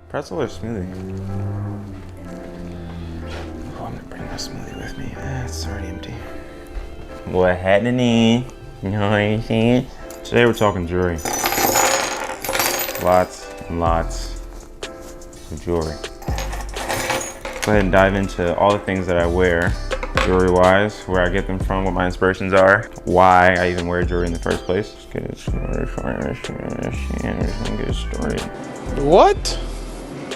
Pretzel or smoothie? Oh, I'm gonna bring my smoothie with me. It's already empty. What happening? You know what I'm saying? Today we're talking jewelry. Lots and lots of jewelry. Go ahead and dive into all the things that I wear jewelry wise, where I get them from, what my inspirations are, why I even wear jewelry in the first place. Let's get started. What?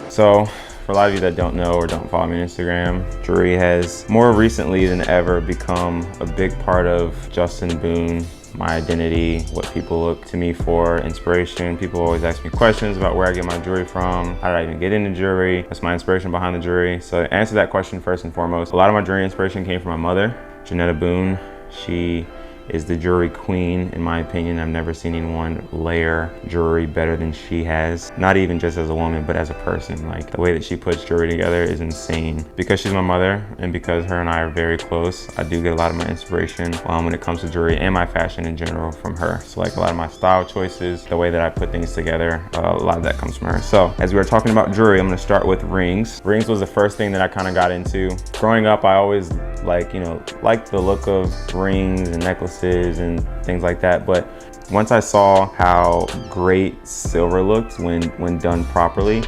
So, for a lot of you that don't know or don't follow me on Instagram, jewelry has more recently than ever become a big part of Justin Boone, my identity, what people look to me for, inspiration. People always ask me questions about where I get my jewelry from, how did I even get into jewelry, what's my inspiration behind the jewelry. So to answer that question first and foremost, a lot of my jewelry inspiration came from my mother, Boone. She is the jewelry queen, in my opinion. I've never seen anyone layer jewelry better than she has. Not even just as a woman, but as a person. Like, the way that she puts jewelry together is insane. Because she's my mother, and because her and I are very close, I do get a lot of my inspiration when it comes to jewelry and my fashion in general from her. So like a lot of my style choices, the way that I put things together, a lot of that comes from her. So as we were talking about jewelry, I'm gonna start with rings. Rings was the first thing that I kind of got into. Growing up, I always liked the look of rings and necklaces and things like that, but once I saw how great silver looked when done properly,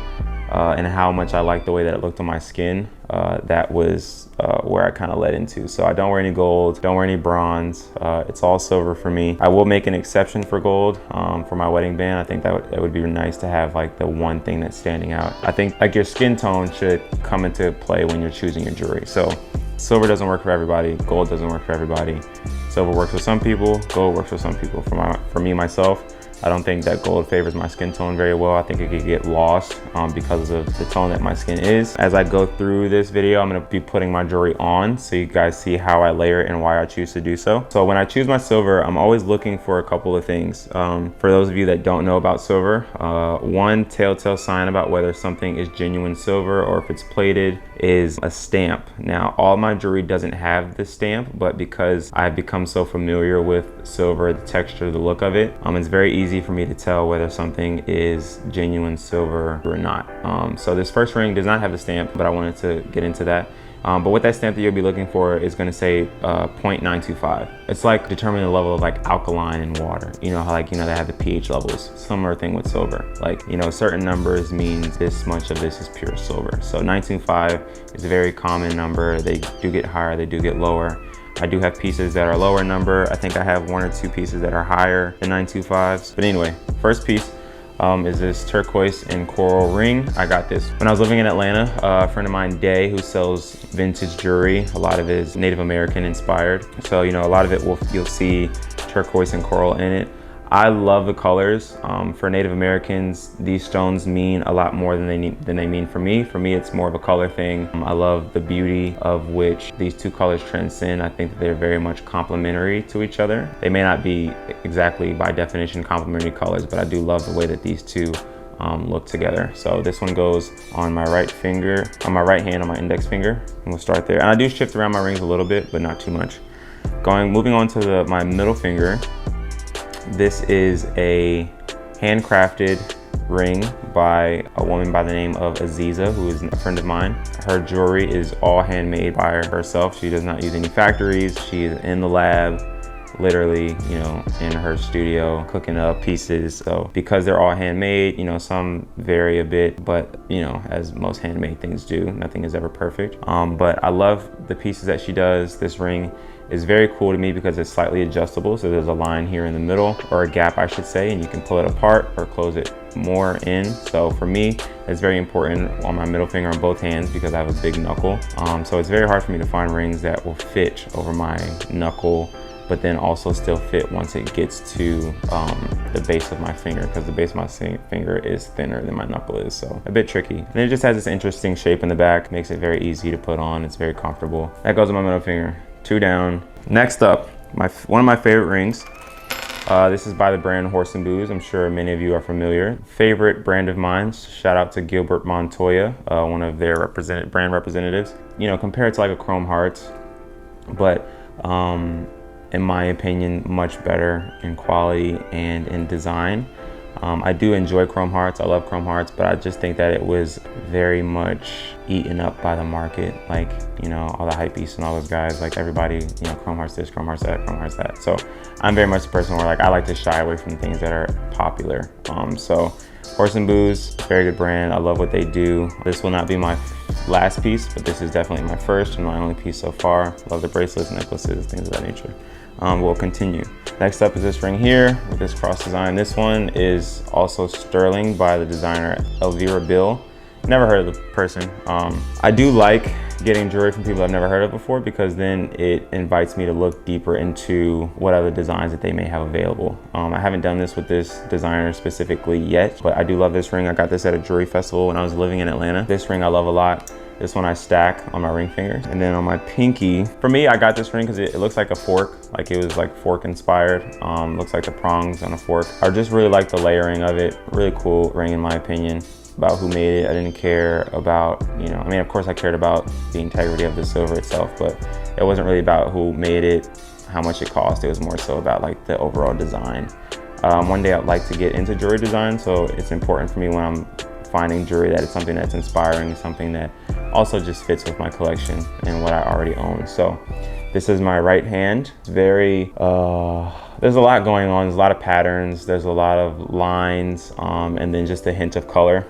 and how much I liked the way that it looked on my skin, that was where I kind of led into. So I don't wear any gold, don't wear any bronze, it's all silver for me. I will make an exception for gold for my wedding band. I think that would be nice to have like the one thing that's standing out. I think like your skin tone should come into play when you're choosing your jewelry. So silver doesn't work for everybody, gold doesn't work for everybody. Silver works for some people, gold works for some people. For me, myself, I don't think that gold favors my skin tone very well. I think it could get lost because of the tone that my skin is. As I go through this video, I'm gonna be putting my jewelry on so you guys see how I layer it and why I choose to do so. So when I choose my silver, I'm always looking for a couple of things. For those of you that don't know about silver, one telltale sign about whether something is genuine silver or if it's plated is a stamp. Now, all my jewelry doesn't have this stamp, but because I've become so familiar with silver, the texture, the look of it, it's very easy for me to tell whether something is genuine silver or not. So this first ring does not have a stamp, but I wanted to get into that. But what that stamp that you'll be looking for is going to say 0.925. It's like determining the level of like alkaline in water. You know how they have the pH levels. Similar thing with silver. Like, certain numbers means this much of this is pure silver. So 925 is a very common number. They do get higher, they do get lower. I do have pieces that are lower number. I think I have one or two pieces that are higher than 925s. But anyway, first piece is this turquoise and coral ring. I got this when I was living in Atlanta. A friend of mine, Day, who sells vintage jewelry. A lot of it is Native American inspired. So, a lot of it you'll see turquoise and coral in it. I love the colors. For Native Americans, these stones mean a lot more than they mean for me. For me, it's more of a color thing. I love the beauty of which these two colors transcend. I think that they're very much complementary to each other. They may not be exactly by definition complementary colors, but I do love the way that these two look together. So this one goes on my right finger, on my right hand, on my index finger, and we'll start there. And I do shift around my rings a little bit, but not too much. Moving on to my middle finger. This is a handcrafted ring by a woman by the name of AZIZA, who is a friend of mine. Her jewelry is all handmade by herself. She does not use any factories. She is in the lab, literally, in her studio, cooking up pieces. So because they're all handmade, some vary a bit, but as most handmade things do, nothing is ever perfect. But I love the pieces that she does. This ring is very cool to me because it's slightly adjustable. So there's a line here in the middle, or a gap I should say, and you can pull it apart or close it more in. So for me, it's very important on my middle finger on both hands because I have a big knuckle. So it's very hard for me to find rings that will fit over my knuckle, but then also still fit once it gets to the base of my finger, because the base of my finger is thinner than my knuckle is, so a bit tricky. And it just has this interesting shape in the back, makes it very easy to put on. It's very comfortable. That goes on my middle finger. 2 down. Next up, one of my favorite rings. This is by the brand HOORSENBUHS. I'm sure many of you are familiar. Favorite brand of mine. Shout out to Gilbert Montoya, one of their brand representatives. Compared to like a Chrome Hearts, but in my opinion, much better in quality and in design. I do enjoy chrome hearts. I love chrome hearts, but I just think that it was very much eaten up by the market. Like, you know, all the hypebeasts and all those guys, like everybody, you know, chrome hearts this, chrome hearts that, chrome hearts that. So I'm very much a person where like I like to shy away from things that are popular. So HOORSENBUHS, very good brand. I love what they do. This will not be my last piece, but this is definitely my first and my only piece so far. Love the bracelets, necklaces, things of that nature. We'll continue. Next up is this ring here with this cross design. This one is also sterling by the designer Elvira Bill. Never heard of the person. I do like getting jewelry from people I've never heard of before, because then it invites me to look deeper into what other designs that they may have available. I haven't done this with this designer specifically yet, but I do love this ring. I got this at a jewelry festival when I was living in Atlanta. This ring I love a lot. This one I stack on my ring finger. And then on my pinky, for me, I got this ring because it looks like a fork, like it was like fork inspired. Looks like the prongs on a fork. I just really like the layering of it. Really cool ring in my opinion. About who made it, I didn't care about, you know, I mean, of course I cared about the integrity of the silver itself, but it wasn't really about who made it, how much it cost. It was more so about like the overall design. One day I'd like to get into jewelry design, so it's important for me when I'm finding jewelry that it's something that's inspiring, something that also just fits with my collection and what I already own. So this is my right hand. It's very, there's a lot going on. There's a lot of patterns. There's a lot of lines, and then just a hint of color.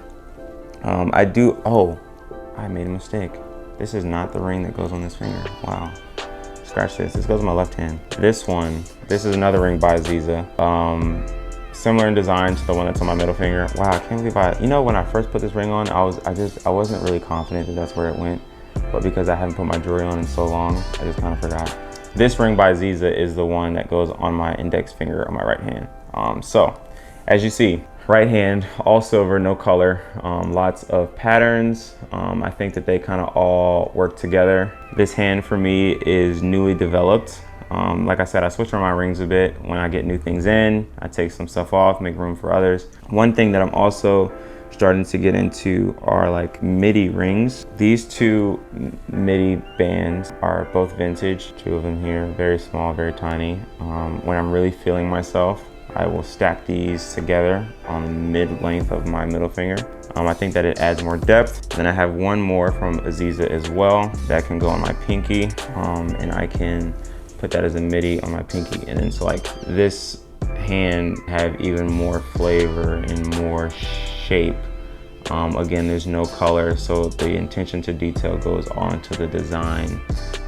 I made a mistake. This is not the ring that goes on this finger. Wow. Scratch this. This goes on my left hand. This one, this is another ring by AZIZA. Similar in design to the one that's on my middle finger. Wow, I can't believe you know, when I first put this ring on, I wasn't really confident that that's where it went, but because I haven't put my jewelry on in so long, I just kind of forgot. This ring by AZIZA is the one that goes on my index finger on my right hand. So as you see, right hand, all silver, no color, lots of patterns. I think that they kind of all work together. This hand for me is newly developed. Like I said, I switch around my rings a bit. When I get new things in, I take some stuff off, make room for others. One thing that I'm also starting to get into are like midi rings. These two midi bands are both vintage, two of them here, very small, very tiny. When I'm really feeling myself, I will stack these together on the mid-length of my middle finger. I think that it adds more depth. Then I have one more from AZIZA as well that can go on my pinky, and I can put that as a midi on my pinky. And then so like this hand have even more flavor and more shape. Again, there's no color, so the intention to detail goes on to the design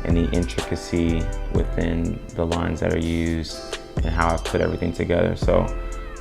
and the intricacy within the lines that are used and how I put everything together. So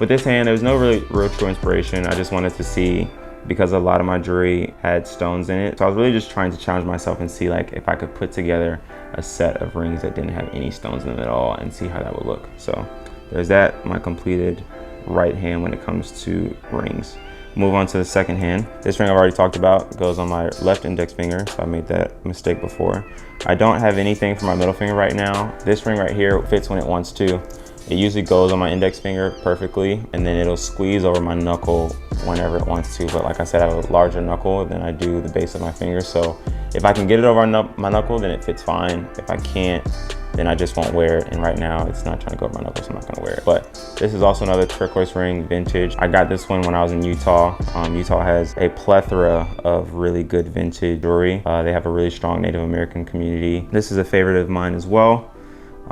with this hand, there's no real true inspiration. I just wanted to see, because a lot of my jewelry had stones in it. So I was really just trying to challenge myself and see like if I could put together a set of rings that didn't have any stones in them at all and see how that would look. So there's that, my completed right hand when it comes to rings. Move on to the second hand. This ring I've already talked about, goes on my left index finger, so I made that mistake before. I don't have anything for my middle finger right now. This ring right here fits when it wants to. It usually goes on my index finger perfectly, and then it'll squeeze over my knuckle whenever it wants to. But like I said, I have a larger knuckle than I do the base of my finger. So if I can get it over my knuckle, then it fits fine. If I can't, then I just won't wear it. And right now it's not trying to go over my knuckle, so I'm not gonna wear it. But this is also another turquoise ring, vintage. I got this one when I was in Utah. Utah has a plethora of really good vintage jewelry. They have a really strong Native American community. This is a favorite of mine as well.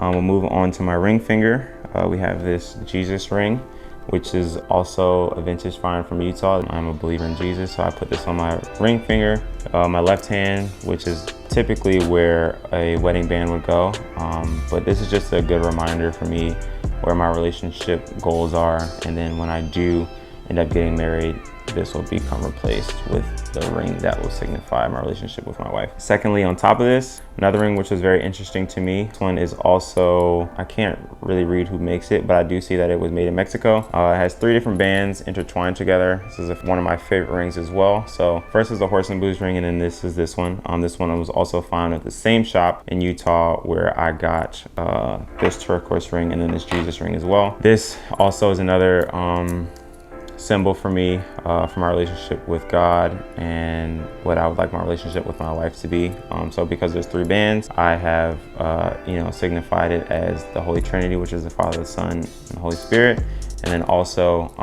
We'll move on to my ring finger. We have this Jesus ring, which is also a vintage find from Utah. I'm a believer in Jesus, so I put this on my ring finger. My left hand, which is typically where a wedding band would go. But this is just a good reminder for me where my relationship goals are. And then when I do end up getting married, this will become replaced with the ring that will signify my relationship with my wife. Secondly, on top of this, another ring which was very interesting to me. This one is also, I can't really read who makes it, but I do see that it was made in Mexico. It has 3 different bands intertwined together. This is one of my favorite rings as well. So first is the HOORSENBUHS ring, and then this is this one. This one was also found at the same shop in Utah where I got this turquoise ring and then this Jesus ring as well. This also is another symbol for me, for my relationship with God and what I would like my relationship with my wife to be. So because there's 3 bands, I have signified it as the Holy Trinity, which is the Father, the Son, and the Holy Spirit. And then also,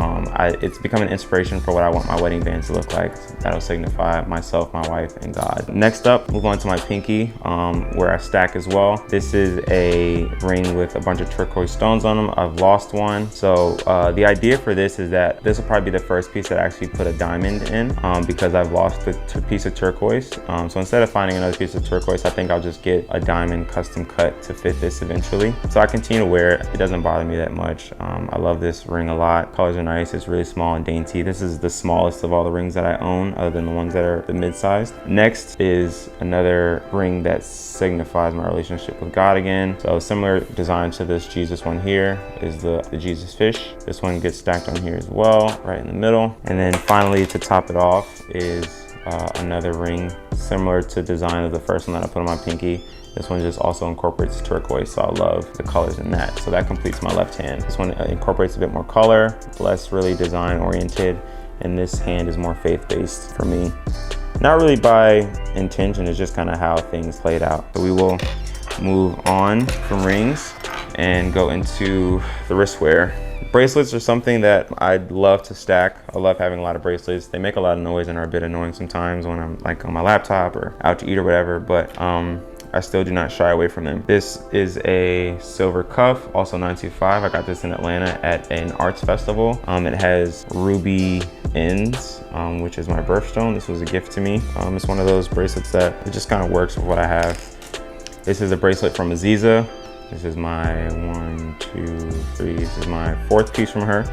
it's become an inspiration for what I want my wedding band to look like. That'll signify myself, my wife, and God. Next up, move on to my pinky, where I stack as well. This is a ring with a bunch of turquoise stones on them. I've lost one. So the idea for this is that this will probably be the first piece that I actually put a diamond in, because I've lost the piece of turquoise. So instead of finding another piece of turquoise, I think I'll just get a diamond custom cut to fit this eventually. So I continue to wear it. It doesn't bother me that much. I love this ring a lot. Colors are nice. It's really small and dainty. This is the smallest of all the rings that I own, other than the ones that are the mid-sized. Next is another ring that signifies my relationship with God again. So similar design to this Jesus one here is the Jesus fish. This one gets stacked on here as well, right in the middle. And then finally, to top it off, is another ring similar to design of the first one that I put on my pinky. This one just also incorporates turquoise, so I love the colors in that. So that completes my left hand. This one incorporates a bit more color, less really design oriented, and this hand is more faith-based for me. Not really by intention, it's just kind of how things played out. So we will move on from rings and go into the wristwear. Bracelets are something that I'd love to stack. I love having a lot of bracelets. They make a lot of noise and are a bit annoying sometimes when I'm like on my laptop or out to eat or whatever, but I still do not shy away from them. This is a silver cuff, also 925. I got this in Atlanta at an arts festival. It has ruby ends, which is my birthstone. This was a gift to me. It's one of those bracelets that it just kind of works with what I have. This is a bracelet from AZIZA. This is my 1, 2, 3. This is my 4th piece from her.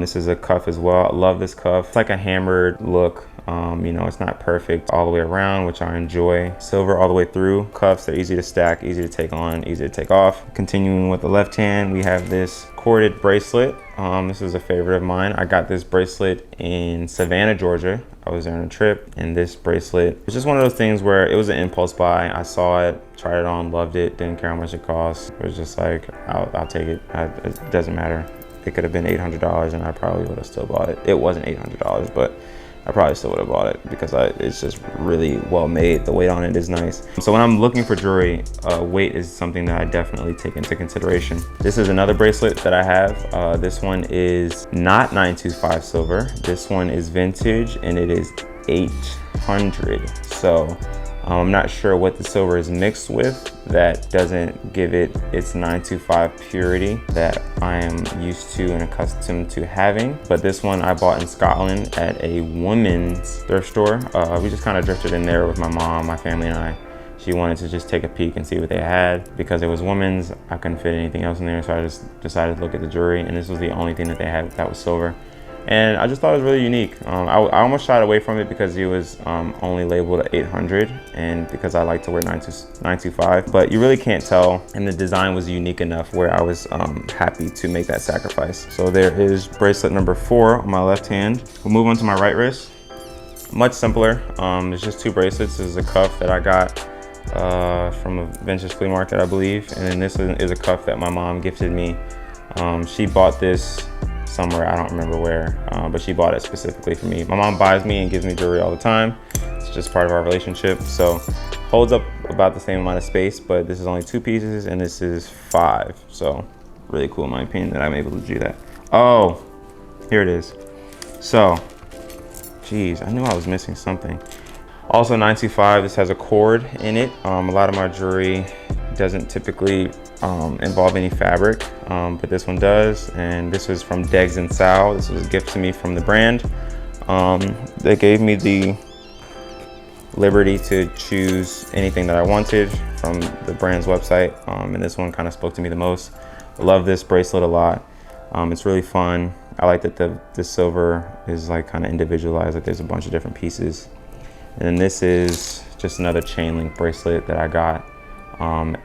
This is a cuff as well. I love this cuff. It's like a hammered look. You know, it's not perfect all the way around, which I enjoy. Silver all the way through. Cuffs are easy to stack, easy to take on, easy to take off. Continuing with the left hand, we have this corded bracelet. This is a favorite of mine. I got this bracelet in Savannah, Georgia. I was there on a trip, and this bracelet, it's just one of those things where it was an impulse buy. I saw it, tried it on, loved it, didn't care how much it cost. It was just like, I'll take it. It doesn't matter. It could have been $800 and I probably would have still bought it. It wasn't $800, but I probably still would have bought it because it's just really well made. The weight on it is nice. So when I'm looking for jewelry, weight is something that I definitely take into consideration. This is another bracelet that I have. This one is not 925 silver. This one is vintage and it is 800. So I'm not sure what the silver is mixed with that doesn't give it its 925 purity that I am used to and accustomed to having. But this one I bought in Scotland at a women's thrift store. We just kind of drifted in there with my mom, my family, and I. She wanted to just take a peek and see what they had. Because it was women's, I couldn't fit anything else in there, so I just decided to look at the jewelry, and this was the only thing that they had that was silver. And I just thought it was really unique. I almost shied away from it because it was only labeled at 800 and because I like to wear 925, but you really can't tell. And the design was unique enough where I was happy to make that sacrifice. So there is bracelet number 4 on my left hand. We'll move on to my right wrist. Much simpler. It's just 2 bracelets. This is a cuff that I got from a vintage flea market, I believe. And then this is a cuff that my mom gifted me. She bought this somewhere, I don't remember where, but she bought it specifically for me. My mom buys me and gives me jewelry all the time. It's just part of our relationship. So holds up about the same amount of space, but this is only 2 pieces and this is 5. So really cool in my opinion that I'm able to do that. Oh, here it is. So, geez, I knew I was missing something. Also 925, this has a cord in it. A lot of my jewelry doesn't typically involve any fabric, but this one does. And this is from DEGS and Sal. This was a gift to me from the brand. They gave me the liberty to choose anything that I wanted from the brand's website. And this one kind of spoke to me the most. I love this bracelet a lot. It's really fun. I like that the silver is like kind of individualized, like there's a bunch of different pieces. And then this is just another chain link bracelet that I got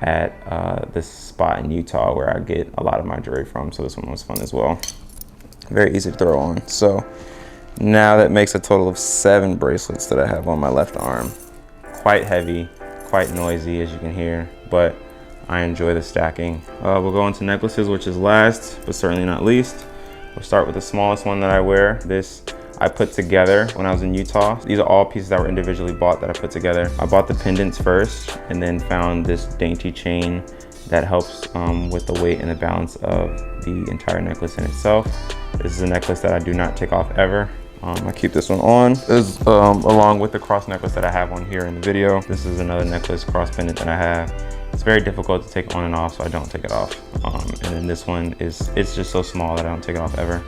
at this spot in Utah where I get a lot of my jewelry from. So this one was fun as well. Very easy to throw on. So now that makes a total of 7 bracelets that I have on my left arm. Quite heavy, quite noisy as you can hear, but I enjoy the stacking. We'll go into necklaces, which is last, but certainly not least. We'll start with the smallest one that I wear. This I put together when I was in Utah. These are all pieces that were individually bought that I put together. I bought the pendants first and then found this dainty chain that helps with the weight and the balance of the entire necklace in itself. This is a necklace that I do not take off ever. I keep this one on. This is along with the cross necklace that I have on here in the video. This is another necklace cross pendant that I have. It's very difficult to take on and off, so I don't take it off. And then this one it's just so small that I don't take it off ever.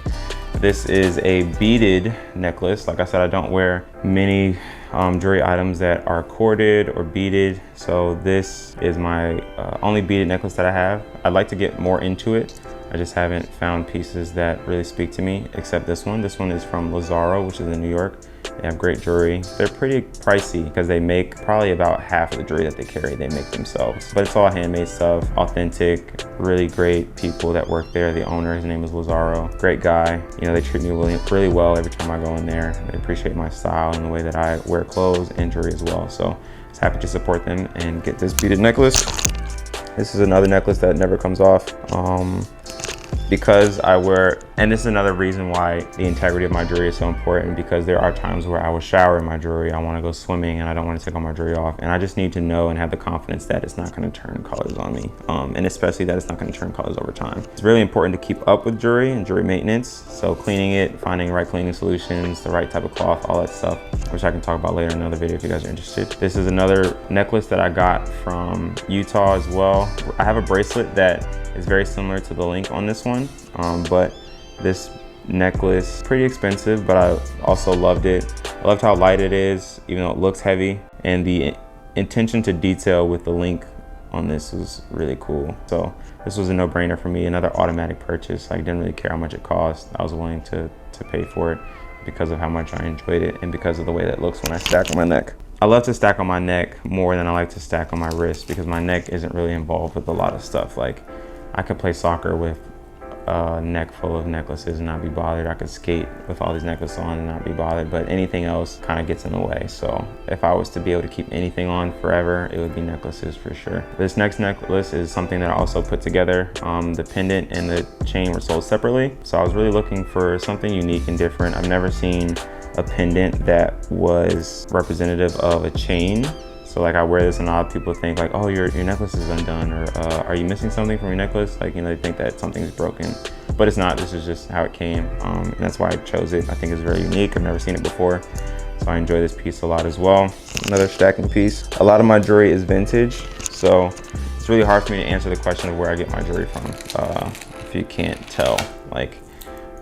This is a beaded necklace. Like I said, I don't wear many jewelry items that are corded or beaded. So this is my only beaded necklace that I have. I'd like to get more into it. I just haven't found pieces that really speak to me, except this one. This one is from Lazaro, which is in New York. They have great jewelry. They're pretty pricey because they make probably about half of the jewelry that they carry, they make themselves. But it's all handmade stuff, authentic, really great people that work there. The owner, his name is Lazaro, great guy. You know, they treat me really well every time I go in there. They appreciate my style and the way that I wear clothes and jewelry as well. So I was happy to support them and get this beaded necklace. This is another necklace that never comes off. Because I wear, and this is another reason why the integrity of my jewelry is so important, because there are times where I will shower in my jewelry, I want to go swimming and I don't want to take all my jewelry off, and I just need to know and have the confidence that it's not going to turn colors on me, and especially that it's not going to turn colors over time. It's really important to keep up with jewelry and jewelry maintenance, so cleaning it, finding the right cleaning solutions, the right type of cloth, all that stuff, which I can talk about later in another video if you guys are interested. This is another necklace that I got from Utah as well. I have a bracelet that is very similar to the link on this one, but this necklace, pretty expensive, but I also loved it. I loved how light it is, even though it looks heavy, and the attention to detail with the link on this was really cool. So this was a no-brainer for me, another automatic purchase. I didn't really care how much it cost. I was willing to pay for it because of how much I enjoyed it and because of the way that it looks when I stack on my neck. I love to stack on my neck more than I like to stack on my wrist because my neck isn't really involved with a lot of stuff. Like, I could play soccer with a neck full of necklaces and not be bothered. I could skate with all these necklaces on and not be bothered, but anything else kind of gets in the way. So if I was to be able to keep anything on forever, it would be necklaces for sure. This next necklace is something that I also put together. The pendant and the chain were sold separately. So I was really looking for something unique and different. I've never seen a pendant that was representative of a chain. So like I wear this and a lot of people think like, oh, your necklace is undone, or are you missing something from your necklace? Like, you know, they think that something's broken, but it's not. This is just how it came. And that's why I chose it. I think it's very unique. I've never seen it before. So I enjoy this piece a lot as well. Another stacking piece. A lot of my jewelry is vintage. So it's really hard for me to answer the question of where I get my jewelry from. If you can't tell, like,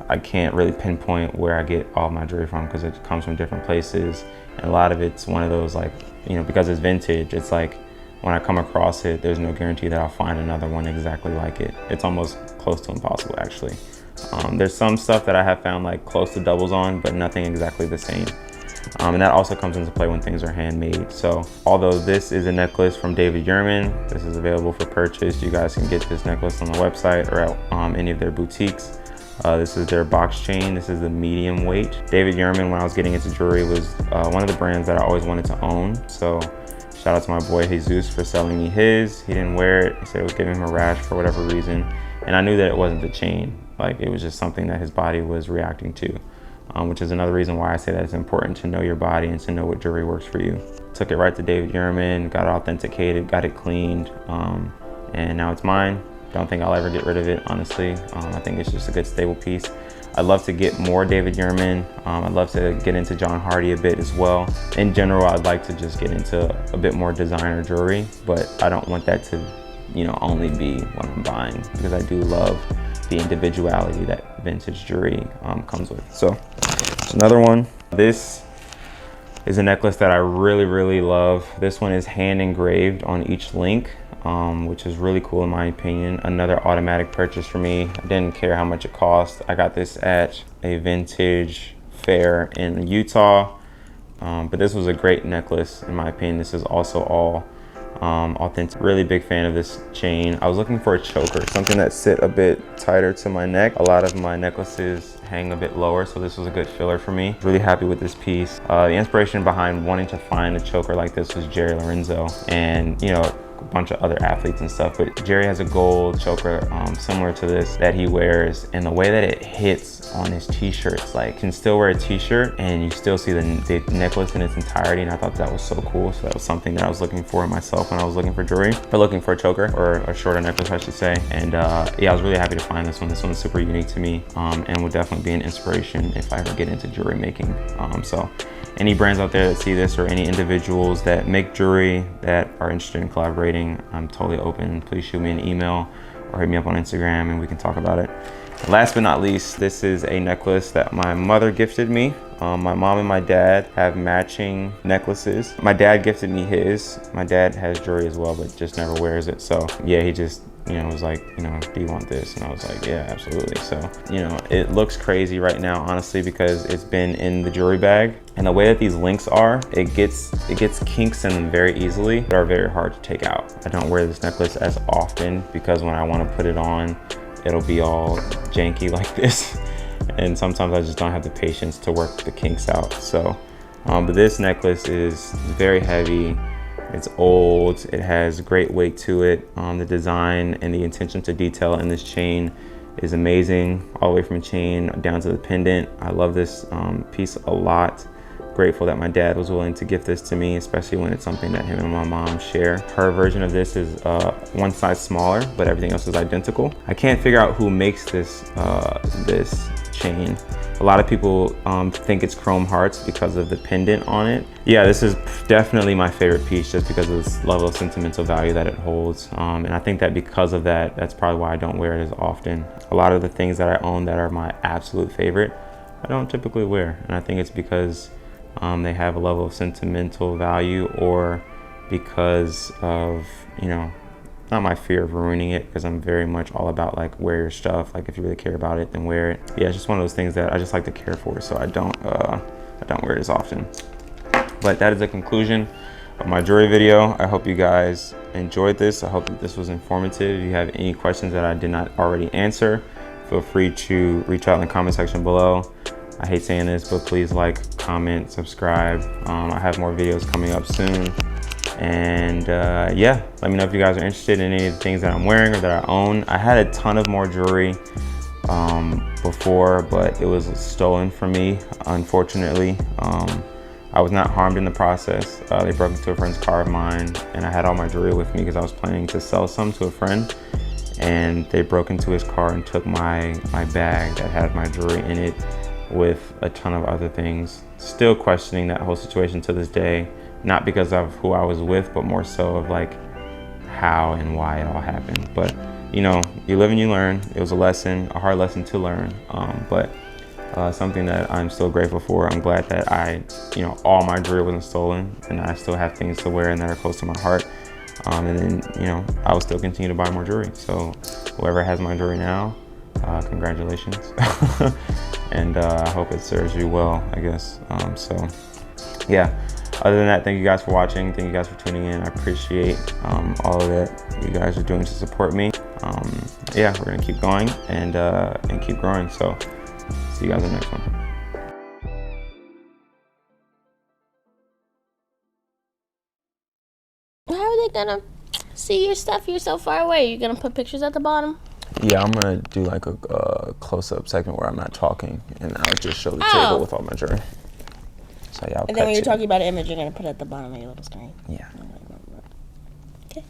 I can't really pinpoint where I get all my jewelry from because it comes from different places. And a lot of it's one of those, like, you know, because it's vintage, it's like when I come across it, there's no guarantee that I'll find another one exactly like it. It's almost close to impossible, actually. There's some stuff that I have found like close to doubles on, but nothing exactly the same. And that also comes into play when things are handmade. So although this is a necklace from David Yurman, this is available for purchase. You guys can get this necklace on the website or at any of their boutiques. This is their box chain. This is the medium weight. David Yurman, when I was getting into jewelry, was one of the brands that I always wanted to own. So shout out to my boy Jesus for selling me his. He didn't wear it. He said it was giving him a rash for whatever reason. And I knew that it wasn't the chain. Like, it was just something that his body was reacting to, which is another reason why I say that it's important to know your body and to know what jewelry works for you. Took it right to David Yurman, got it authenticated, got it cleaned, and now it's mine. Don't think I'll ever get rid of it, honestly. I think it's just a good stable piece. I'd love to get more David Yurman. I'd love to get into John Hardy a bit as well. In general, I'd like to just get into a bit more designer jewelry, but I don't want that to, you know, only be what I'm buying, because I do love the individuality that vintage jewelry comes with. So another one. This is a necklace that I really love. This one is hand engraved on each link, which is really cool in my opinion. Another automatic purchase for me. I didn't care how much it cost. I got this at a vintage fair in Utah, but this was a great necklace in my opinion. This is also all authentic. Really big fan of this chain. I was looking for a choker, something that sit a bit tighter to my neck. A lot of my necklaces hang a bit lower, so this was a good filler for me. Really happy with this piece. The inspiration behind wanting to find a choker like this was Jerry Lorenzo, and you know, a bunch of other athletes and stuff, but Jerry has a gold choker similar to this that he wears, and the way that it hits on his t-shirts, like you can still wear a t-shirt and you still see the necklace in its entirety, and I thought that was so cool. So that was something that I was looking for myself when I was looking for jewelry, or looking for a choker, or a shorter necklace I should say. And yeah, I was really happy to find this one. This one's super unique to me, and would definitely be an inspiration if I ever get into jewelry making. So any brands out there that see this, or any individuals that make jewelry that are interested in collaborating, I'm totally open. Please shoot me an email or hit me up on Instagram and we can talk about it. Last but not least, this is a necklace that my mother gifted me. My mom and my dad have matching necklaces. My dad gifted me his. My dad has jewelry as well, but just never wears it. So yeah, he just, you know, was like, you know, do you want this? And I was like, yeah, absolutely. So, you know, it looks crazy right now, honestly, because it's been in the jewelry bag. And the way that these links are, it gets kinks in them very easily, but are very hard to take out. I don't wear this necklace as often because when I want to put it on, it'll be all janky like this. And sometimes I just don't have the patience to work the kinks out. So, but this necklace is very heavy. It's old, it has great weight to it. The design and the attention to detail in this chain is amazing, all the way from chain down to the pendant. I love this piece a lot. Grateful that my dad was willing to gift this to me, especially when it's something that him and my mom share. Her version of this is one size smaller, but everything else is identical. I can't figure out who makes this this chain. A lot of people think it's chrome hearts because of the pendant on it. Yeah, this is definitely my favorite piece just because of this level of sentimental value that it holds. And I think that because of that, that's probably why I don't wear it as often. A lot of the things that I own that are my absolute favorite, I don't typically wear. And I think it's because they have a level of sentimental value, or because of, you know, not my fear of ruining it, because I'm very much all about like wear your stuff. Like if you really care about it, then wear it. Yeah, it's just one of those things that I just like to care for, so I don't wear it as often. But that is the conclusion of my jewelry video. I hope you guys enjoyed this. I hope that this was informative. If you have any questions that I did not already answer, feel free to reach out in the comment section below. I hate saying this, but please like, comment, subscribe. I have more videos coming up soon. And yeah, let me know if you guys are interested in any of the things that I'm wearing or that I own. I had a ton of more jewelry before, but it was stolen from me, unfortunately. I was not harmed in the process. They broke into a friend's car of mine, and I had all my jewelry with me because I was planning to sell some to a friend. And they broke into his car and took my bag that had my jewelry in it, with a ton of other things. Still questioning that whole situation to this day, not because of who I was with, but more so of like how and why it all happened. But you know, you live and you learn. It was a lesson, a hard lesson to learn, but something that I'm still grateful for. I'm glad that you know, all my jewelry wasn't stolen, and I still have things to wear and that are close to my heart. And then, you know, I will still continue to buy more jewelry. So whoever has my jewelry now, congratulations. And I hope it serves you well, I guess. So yeah, other than that, thank you guys for watching. Thank you guys for tuning in. I appreciate all of that you guys are doing to support me. Yeah, we're gonna keep going and keep growing. So see you guys in the next one. How are they gonna see your stuff? You're so far away. You're gonna put pictures at the bottom? Yeah, I'm gonna do like a close-up segment where I'm not talking, and I'll just show the table with all my jewelry. So yeah, and then when you're talking about an image, you're gonna put it at the bottom of your little screen. Yeah. Okay.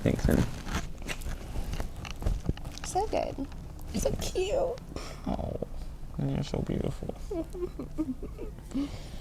Thanks, honey. So good. So cute. Oh, you're so beautiful.